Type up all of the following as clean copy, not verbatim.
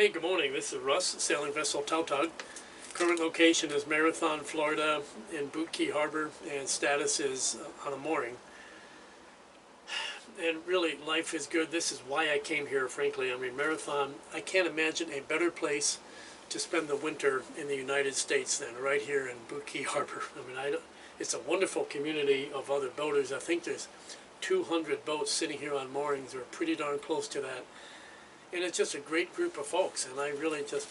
Hey, good morning. This is Russ, sailing vessel Tautog. Current location is Marathon, Florida, in Boot Key Harbor, and status is on a mooring. And really, life is good. This is why I came here, frankly. I mean, Marathon, I can't imagine a better place to spend the winter in the United States than right here in Boot Key Harbor. I mean, it's a wonderful community of other boaters. I think there's 200 boats sitting here on moorings. We're pretty darn close to that. And it's just a great group of folks, and I really just,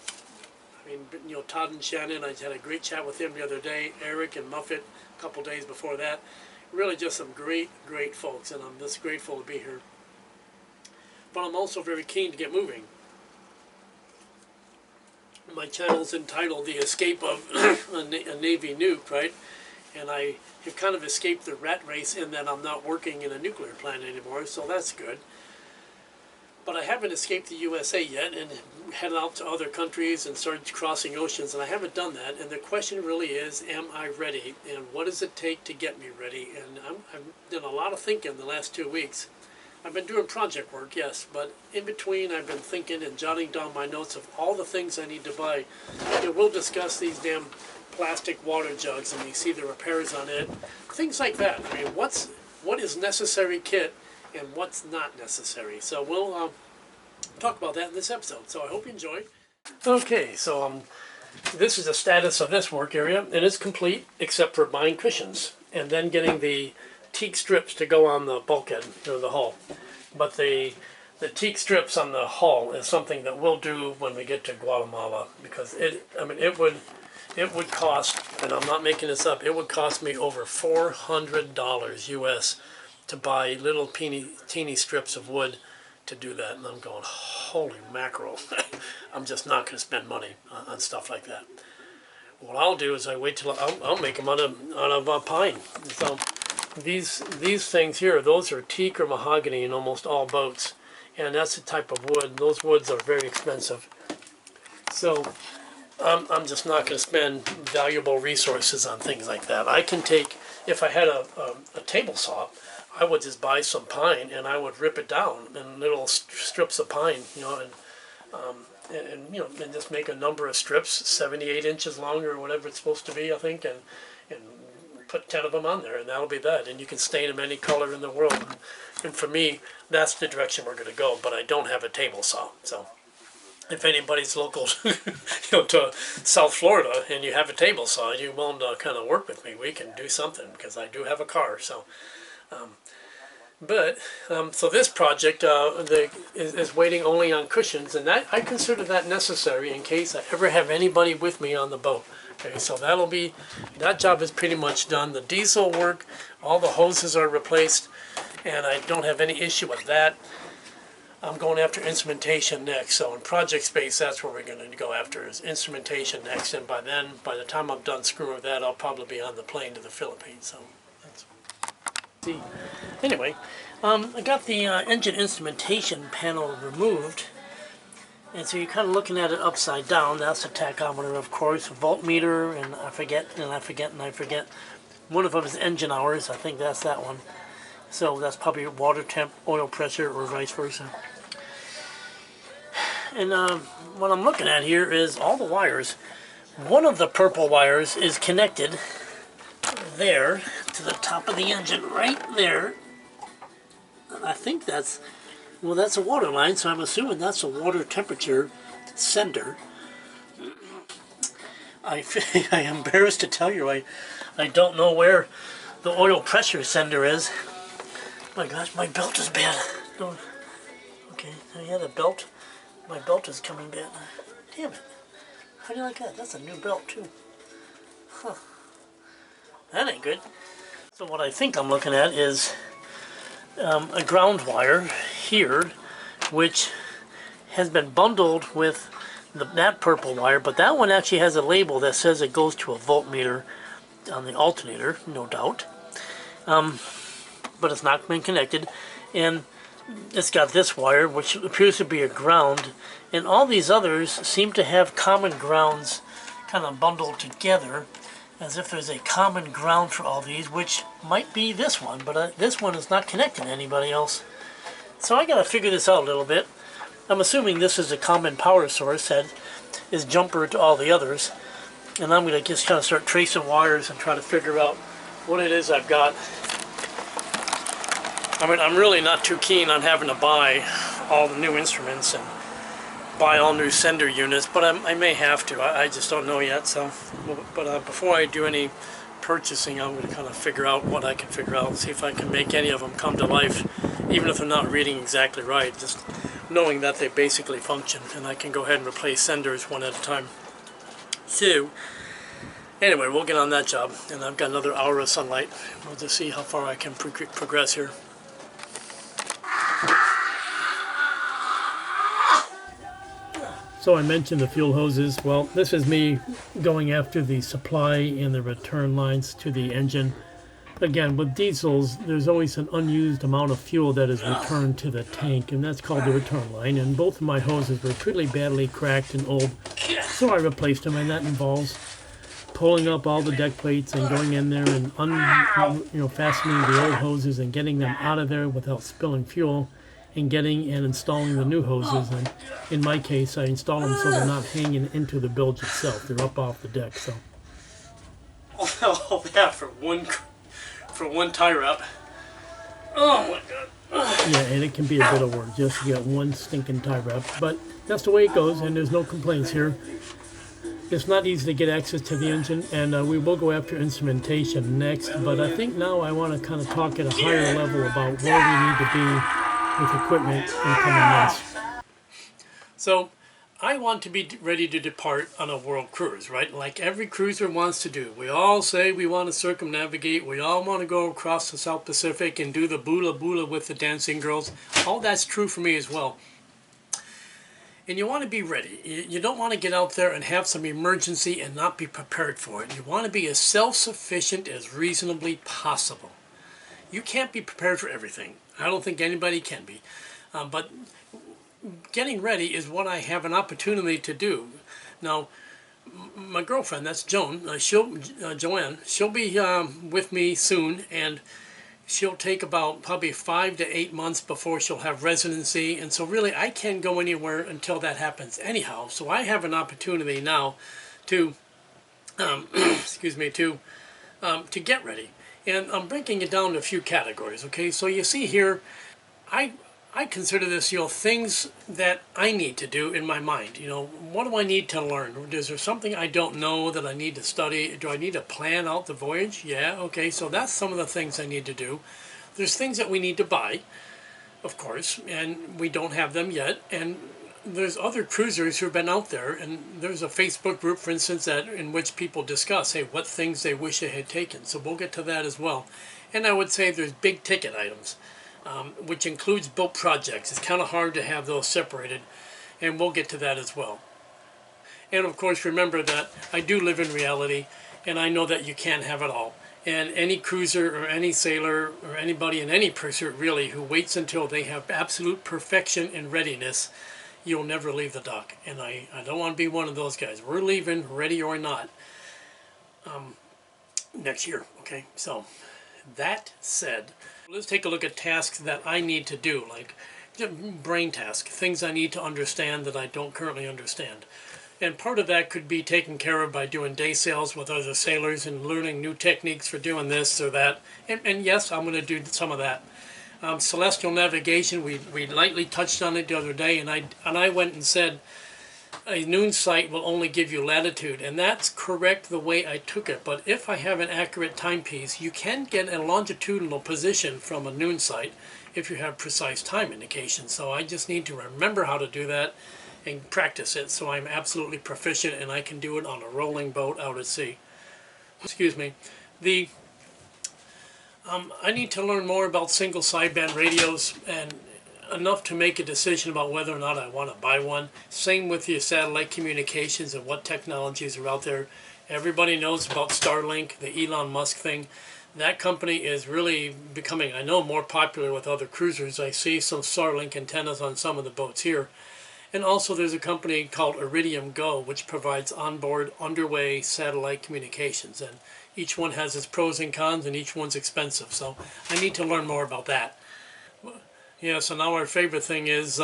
I mean, you know, Todd and Shannon, I had a great chat with them the other day, Eric and Muffet a couple days before that. Really just some great folks, and I'm just grateful to be here. But I'm also very keen to get moving. My channel's entitled The Escape of a Navy Nuke, right? And I have kind of escaped the rat race in that I'm not working in a nuclear plant anymore, so that's good. But I haven't escaped the USA yet and headed out to other countries and started crossing oceans, and I haven't done that. And the question really is, am I ready? And what does it take to get me ready? And I've done a lot of thinking the last 2 weeks. I've been doing project work, yes, but in between I've been thinking and jotting down my notes of all the things I need to buy. You know, we'll discuss these damn plastic water jugs, and you see the repairs on it. Things like that. I mean, what is necessary kit and what's not necessary. So we'll talk about that in this episode. So I hope you enjoy. Okay, so this is the status of this work area, and it's complete except for buying cushions and then getting the teak strips to go on the bulkhead or the hull. But the teak strips on the hull is something that we'll do when we get to Guatemala, because it would cost, and I'm not making this up, it would cost me over $400 US to buy little teeny strips of wood to do that. And I'm going, holy mackerel. I'm just not going to spend money on stuff like that. What I'll do is I wait till I'll make them out of pine. So these things here, those are teak or mahogany in almost all boats. And that's the type of wood. Those woods are very expensive. So I'm just not going to spend valuable resources on things like that. I can take, if I had a table saw, I would just buy some pine and I would rip it down in little strips of pine, you know, and you know, and just make a number of strips, 78 inches long or whatever it's supposed to be, I think, and put 10 of them on there, and that'll be that. And you can stain them any color in the world. And for me, that's the direction we're going to go. But I don't have a table saw, so if anybody's local, you know, to South Florida, and you have a table saw, and you're willing to kind of work with me, we can do something, because I do have a car, so. So this project is waiting only on cushions, and that I consider that necessary in case I ever have anybody with me on the boat. Okay, so that job is pretty much done. The diesel work, all the hoses are replaced, and I don't have any issue with that. I'm going after instrumentation next, so in project space, that's where we're going to go after, is instrumentation next, and by the time I'm done screwing with that, I'll probably be on the plane to the Philippines. So that's see. Anyway, I got the engine instrumentation panel removed, and so you're kind of looking at it upside down. That's the tachometer, of course, voltmeter, and I forget. One of them is engine hours. I think that's that one. So that's probably water temp, oil pressure, or vice versa. And what I'm looking at here is all the wires. One of the purple wires is connected there to the top of the engine, right there. I think that's a water line, so I'm assuming that's a water temperature sender. I am embarrassed to tell you, I don't know where the oil pressure sender is. My gosh, my belt is bad. Oh, okay, yeah, the belt. My belt is coming bad. Damn it. How do you like that? That's a new belt, too. Huh. That ain't good. So what I think I'm looking at is a ground wire here, which has been bundled with that purple wire, but that one actually has a label that says it goes to a voltmeter on the alternator, no doubt. But it's not been connected, and it's got this wire, which appears to be a ground, and all these others seem to have common grounds kind of bundled together, as if there's a common ground for all these, which might be this one, but this one is not connected to anybody else. So I gotta figure this out a little bit. I'm assuming this is a common power source that is jumper to all the others. And I'm going to just kind of start tracing wires and try to figure out what it is I've got. I mean, I'm really not too keen on having to buy all the new instruments and buy all new sender units, but I may have to. I just don't know yet. So, but before I do any purchasing, I'm going to kind of figure out what I can figure out, see if I can make any of them come to life, even if they're not reading exactly right, just knowing that they basically function, and I can go ahead and replace senders one at a time. So, anyway, we'll get on that job, and I've got another hour of sunlight. We'll just see how far I can progress here. So I mentioned the fuel hoses. Well, this is me going after the supply and the return lines to the engine. Again, with diesels, there's always an unused amount of fuel that is returned to the tank, and that's called the return line. And both of my hoses were pretty badly cracked and old, so I replaced them, and that involves pulling up all the deck plates and going in there and fastening the old hoses and getting them out of there without spilling fuel, and getting and installing the new hoses. And in my case, I install them so they're not hanging into the bilge itself. They're up off the deck. So all that for one tie wrap. Oh my god. Yeah, and it can be a bit of work just to get one stinking tie wrap, but that's the way it goes, and there's no complaints here. It's not easy to get access to the engine, and we will go after instrumentation next, but I think now I want to kind of talk at a higher level about where we need to be with equipment in coming months. So, I want to be ready to depart on a world cruise, right? Like every cruiser wants to do. We all say we want to circumnavigate. We all want to go across the South Pacific and do the bula bula with the dancing girls. All that's true for me as well. And you want to be ready. You don't want to get out there and have some emergency and not be prepared for it. You want to be as self-sufficient as reasonably possible. You can't be prepared for everything. I don't think anybody can be. But getting ready is what I have an opportunity to do. Now, my girlfriend, that's Joanne, she'll be with me soon, and she'll take about probably 5 to 8 months before she'll have residency, and so really I can't go anywhere until that happens anyhow. So I have an opportunity now to, to get ready. And I'm breaking it down to a few categories, okay? So you see here, I consider this, things that I need to do in my mind. What do I need to learn? Is there something I don't know that I need to study? Do I need to plan out the voyage? Yeah, okay, so that's some of the things I need to do. There's things that we need to buy, of course, and we don't have them yet. And there's other cruisers who've been out there, and there's a Facebook group, for instance, in which people discuss, hey, what things they wish they had taken. So we'll get to that as well. And I would say there's big ticket items, which includes boat projects. It's kind of hard to have those separated, and we'll get to that as well. And of course, remember that I do live in reality, and I know that you can't have it all. And any cruiser or any sailor or anybody in any pursuit really who waits until they have absolute perfection and readiness, you'll never leave the dock. And I don't want to be one of those guys. We're leaving, ready or not, next year. Okay, so that said, let's take a look at tasks that I need to do, like brain tasks, things I need to understand that I don't currently understand. And part of that could be taken care of by doing day sails with other sailors and learning new techniques for doing this or that. And yes, I'm going to do some of that. Celestial navigation, we lightly touched on it the other day, and I went and said a noon sight will only give you latitude, and that's correct the way I took it. But if I have an accurate timepiece, you can get a longitudinal position from a noon sight if you have precise time indication. So I just need to remember how to do that and practice it so I'm absolutely proficient and I can do it on a rolling boat out at sea. Excuse me. I need to learn more about single sideband radios, and enough to make a decision about whether or not I want to buy one. Same with your satellite communications and what technologies are out there. Everybody knows about Starlink, the Elon Musk thing. That company is really becoming, I know, more popular with other cruisers. I see some Starlink antennas on some of the boats here. And also there's a company called Iridium Go, which provides onboard underway satellite communications. And each one has its pros and cons, and each one's expensive. So I need to learn more about that. Yeah, so now our favorite thing is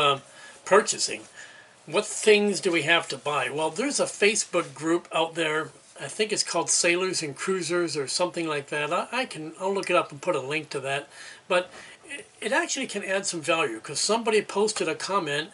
purchasing. What things do we have to buy? Well, there's a Facebook group out there. I think it's called Sailors and Cruisers or something like that. I'll look it up and put a link to that. But it actually can add some value, because somebody posted a comment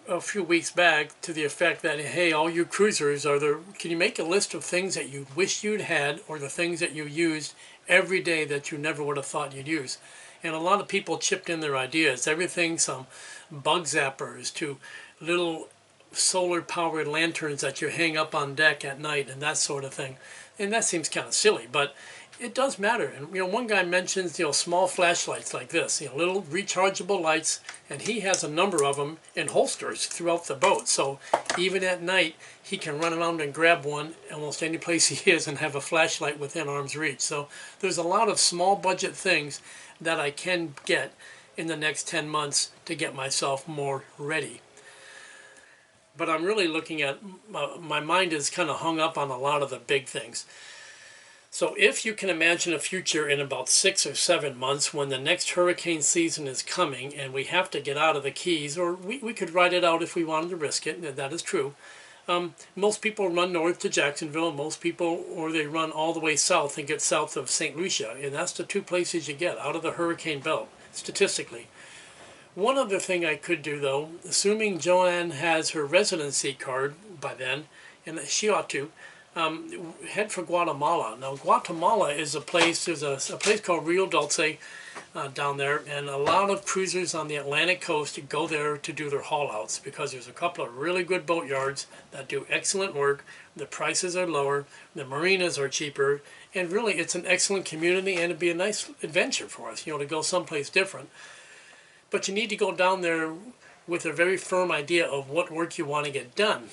a few weeks back to the effect that, hey, all you cruisers, can you make a list of things that you wish you'd had, or the things that you used every day that you never would have thought you'd use? And a lot of people chipped in their ideas. Everything from bug zappers to little solar powered lanterns that you hang up on deck at night and that sort of thing. And that seems kind of silly, but it does matter. And one guy mentions small flashlights like this, little rechargeable lights, and he has a number of them in holsters throughout the boat. So even at night he can run around and grab one almost any place he is and have a flashlight within arm's reach. So there's a lot of small budget things that I can get in the next 10 months to get myself more ready. But I'm really looking at, my mind is kind of hung up on a lot of the big things. So if you can imagine a future in about 6 or 7 months when the next hurricane season is coming and we have to get out of the Keys, or we could ride it out if we wanted to risk it, that is true. Most people run north to Jacksonville, most people, or they run all the way south and get south of St. Lucia, and that's the two places you get out of the hurricane belt, statistically. One other thing I could do, though, assuming Joanne has her residency card by then, and she ought to, head for Guatemala. Now, Guatemala is a place, there's a place called Rio Dulce down there, and a lot of cruisers on the Atlantic coast go there to do their haul-outs, because there's a couple of really good boat yards that do excellent work. The prices are lower, the marinas are cheaper, and really it's an excellent community, and it'd be a nice adventure for us, to go someplace different. But you need to go down there with a very firm idea of what work you want to get done,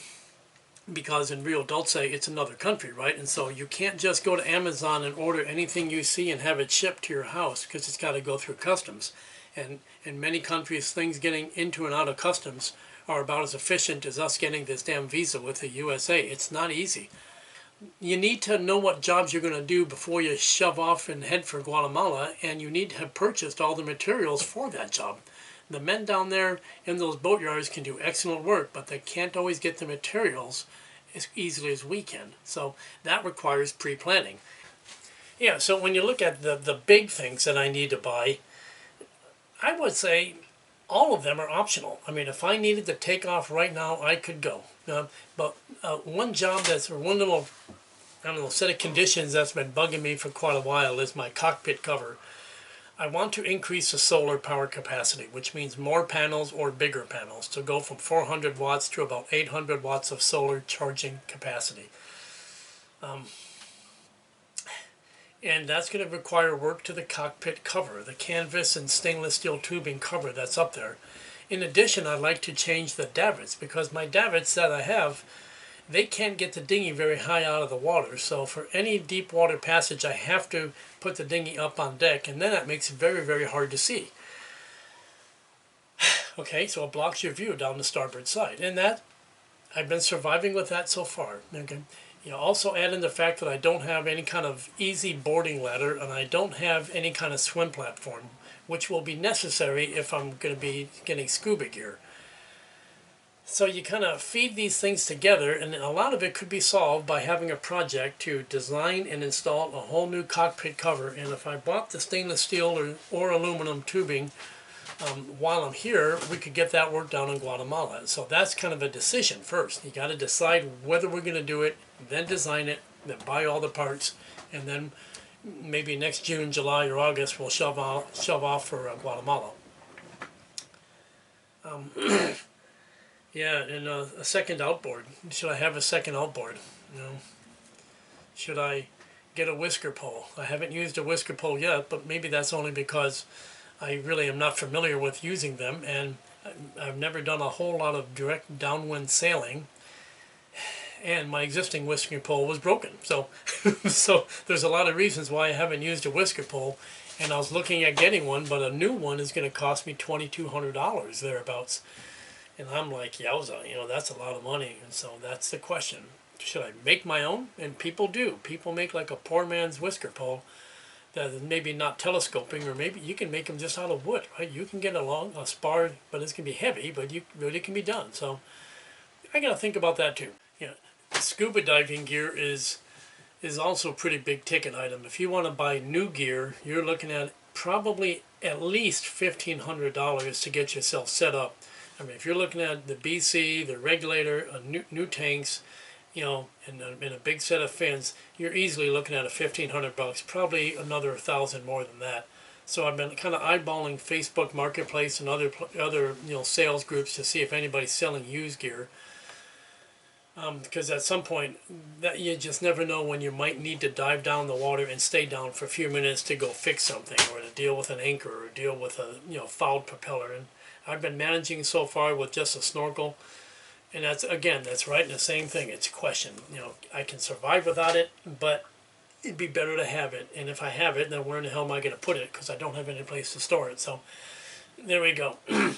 because in Rio Dulce it's another country, right? And so you can't just go to Amazon and order anything you see and have it shipped to your house, because it's got to go through customs. And in many countries, things getting into and out of customs are about as efficient as us getting this damn visa with the USA. It's not easy. You need to know what jobs you're going to do before you shove off and head for Guatemala, and you need to have purchased all the materials for that job. The men down there in those boatyards can do excellent work, but they can't always get the materials as easily as we can. So that requires pre-planning. Yeah, so when you look at the big things that I need to buy, I would say all of them are optional. I mean, if I needed to take off right now, I could go. But one job or one little, set of conditions that's been bugging me for quite a while is my cockpit cover. I want to increase the solar power capacity, which means more panels or bigger panels, to go from 400 watts to about 800 watts of solar charging capacity. And that's going to require work to the cockpit cover, the canvas and stainless steel tubing cover that's up there. In addition, I'd like to change the davits, because my davits that I have, they can't get the dinghy very high out of the water. So for any deep water passage, I have to put the dinghy up on deck, and then that makes it very, very hard to see. Okay, so it blocks your view down the starboard side, and that I've been surviving with that so far. Okay. Also add in the fact that I don't have any kind of easy boarding ladder, and I don't have any kind of swim platform, which will be necessary if I'm going to be getting scuba gear. So you kind of feed these things together, and a lot of it could be solved by having a project to design and install a whole new cockpit cover. And if I bought the stainless steel or aluminum tubing while I'm here, we could get that work done in Guatemala. So that's kind of a decision first. You got to decide whether we're going to do it, then design it, then buy all the parts, and then maybe next June, July, or August we'll shove off for Guatemala. Yeah, and a second outboard. Should I have a second outboard? Should I get a Whisker pole? I haven't used a Whisker pole yet, but maybe that's only because I really am not familiar with using them, and I've never done a whole lot of direct downwind sailing, and my existing Whisker pole was broken. So, so there's a lot of reasons why I haven't used a Whisker pole, and I was looking at getting one, but a new one is going to cost me $2,200 thereabouts. And I'm like, yowza, that's a lot of money. And so that's the question. Should I make my own? And people do. People make like a poor man's Whisker pole. that is maybe not telescoping, or maybe you can make them just out of wood, right? You can get a spar, but it's going to be heavy, but you really can be done. So I got to think about that too. Yeah, scuba diving gear is also a pretty big ticket item. If you want to buy new gear, you're looking at probably at least $1,500 to get yourself set up. I mean, if you're looking at the BC, the regulator, new tanks, you know, and a big set of fins, you're easily looking at $1,500, probably another 1,000 more than that. So I've been kind of eyeballing Facebook Marketplace and other sales groups to see if anybody's selling used gear. Because at some point, that you just never know when you might need to dive down the water and stay down for a few minutes to go fix something, or to deal with an anchor, or deal with a fouled propeller. And I've been managing so far with just a snorkel, and that's right in the same thing. It's a question. I can survive without it, but it'd be better to have it. And if I have it, then where in the hell am I going to put it? Because I don't have any place to store it. So there we go.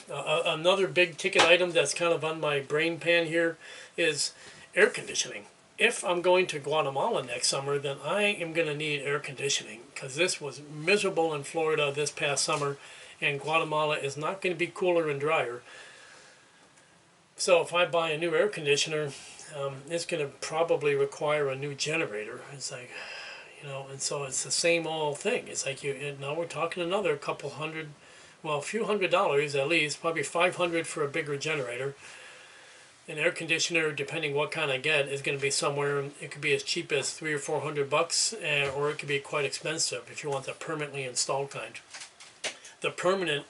Another big ticket item that's kind of on my brain pan here is air conditioning. If I'm going to Guatemala next summer, then I am going to need air conditioning, because this was miserable in Florida this past summer, and Guatemala is not going to be cooler and drier. So if I buy a new air conditioner, it's going to probably require a new generator. It's like, and so it's the same old thing. It's like now we're talking another couple hundred, well, a few $100s at least, probably $500 for a bigger generator. An air conditioner, depending what kind I get, is going to be somewhere. It could be as cheap as $300 or $400, or it could be quite expensive if you want the permanently installed kind. The permanent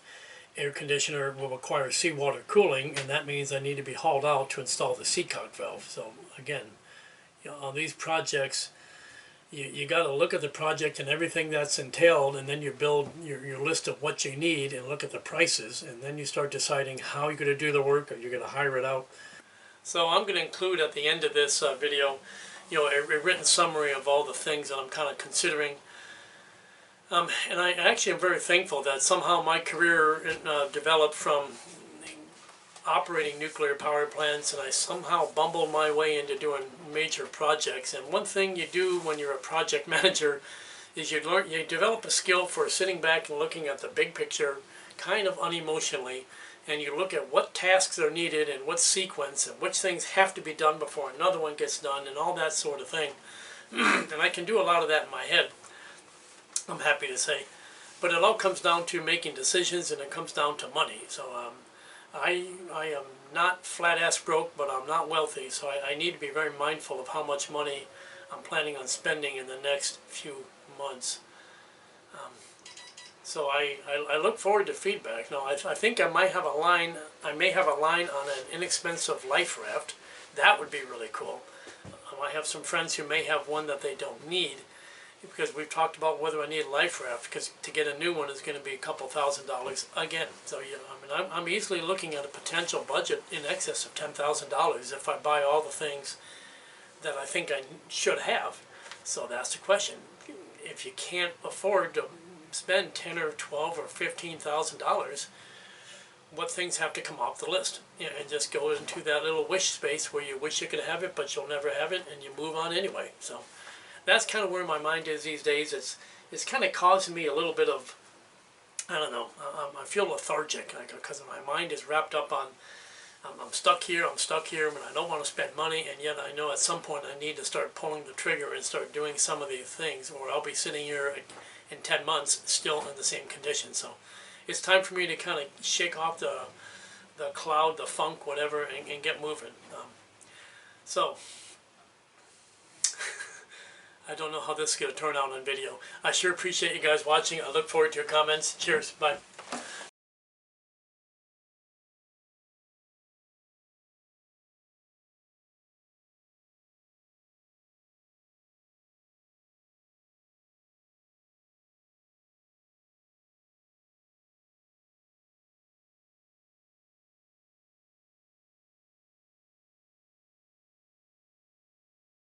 air conditioner will require seawater cooling, and that means I need to be hauled out to install the seacock valve. So again, on these projects, you got to look at the project and everything that's entailed, and then you build your list of what you need and look at the prices, and then you start deciding how you're going to do the work, or you're going to hire it out. So I'm going to include at the end of this video, a written summary of all the things that I'm kind of considering. And I actually am very thankful that somehow my career developed from operating nuclear power plants, and I somehow bumbled my way into doing major projects. And one thing you do when you're a project manager is you develop a skill for sitting back and looking at the big picture kind of unemotionally, and you look at what tasks are needed and what sequence and which things have to be done before another one gets done and all that sort of thing. And I can do a lot of that in my head, I'm happy to say. But it all comes down to making decisions, and it comes down to money. So I am not flat-ass broke, but I'm not wealthy, so I need to be very mindful of how much money I'm planning on spending in the next few months. So I look forward to feedback. Now I think I may have a line on an inexpensive life raft. That would be really cool. I have some friends who may have one that they don't need, because we've talked about whether I need a life raft, because to get a new one is going to be a couple $1,000s again. So I'm easily looking at a potential budget in excess of $10,000 if I buy all the things that I think I should have. So that's the question. If you can't afford to spend $10,000 or $12,000 or $15,000, what things have to come off the list? And just go into that little wish space where you wish you could have it, but you'll never have it, and you move on anyway. So that's kind of where my mind is these days. It's kind of causing me a little bit of, I don't know, I feel lethargic, because my mind is wrapped up on, I'm stuck here, and I don't want to spend money, and yet I know at some point I need to start pulling the trigger and start doing some of these things, or I'll be sitting here in 10 months still in the same condition. So it's time for me to kind of shake off the cloud, the funk, whatever, and get moving. So I don't know how this is going to turn out on video. I sure appreciate you guys watching. I look forward to your comments. Cheers. Bye.